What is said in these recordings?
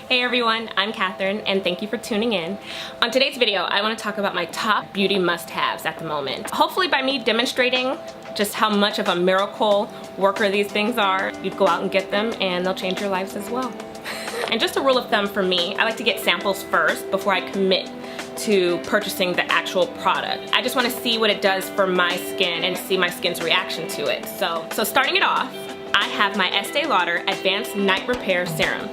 Hey everyone, I'm Catherine and thank you for tuning in. On today's video, I want to talk about my top beauty must-haves at the moment. Hopefully by me demonstrating just how much of a miracle worker these things are, you'd go out and get them and they'll change your lives as well. And just a rule of thumb for me, I like to get samples first before I commit to purchasing the actual product. I just want to see what it does for my skin and see my skin's reaction to it. So starting it off, I have my Estee Lauder Advanced Night Repair Serum.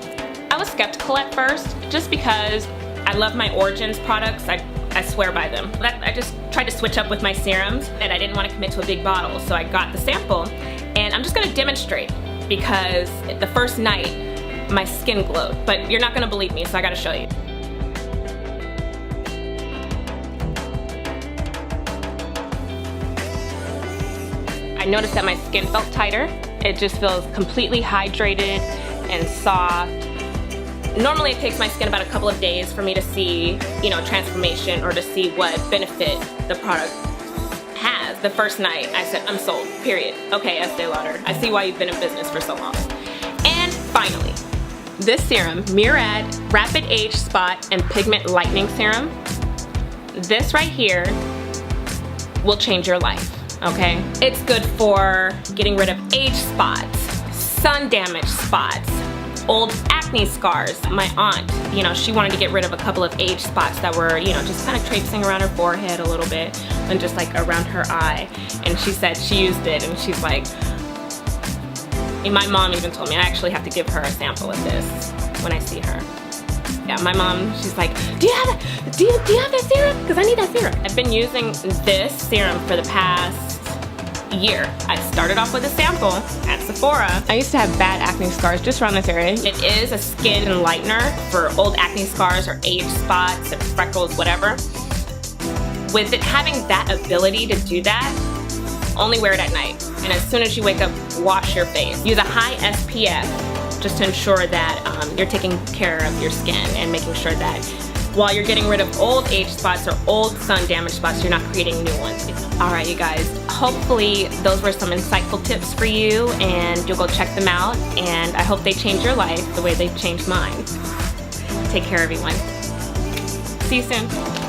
I was skeptical at first just because I love my Origins products. I swear by them. I just tried to switch up with my serums and I didn't want to commit to a big bottle, so I got the sample and I'm just going to demonstrate because the first night my skin glowed, but you're not going to believe me, so I got to show you. I noticed that my skin felt tighter. It just feels completely hydrated and soft. Normally it takes my skin about a couple of days for me to see, transformation or to see what benefit the product has. The first night I said, I'm sold, period. Okay, Estee Lauder, I see why you've been in business for so long. And finally, this serum, Murad Rapid Age Spot and Pigment Lightening Serum. This right here will change your life. Okay, it's good for getting rid of age spots, sun damage spots, old acne scars. My aunt, she wanted to get rid of a couple of age spots that were, just kind of traipsing around her forehead a little bit and just like around her eye. And she said she used it and she's like, and my mom even told me I actually have to give her a sample of this when I see her. Yeah, my mom, she's like, do you have that serum? Because I need that serum. I've been using this serum for the past year. I started off with a sample at Sephora. I used to have bad acne scars just around this area. It is a skin enlightener for old acne scars or age spots and freckles, whatever. With it having that ability to do that, only wear it at night. And as soon as you wake up, wash your face. Use a high SPF just to ensure that you're taking care of your skin and making sure that while you're getting rid of old age spots or old sun damage spots, you're not creating new ones. Alright you guys, hopefully those were some insightful tips for you and you'll go check them out, and I hope they change your life the way they've changed mine. Take care everyone. See you soon.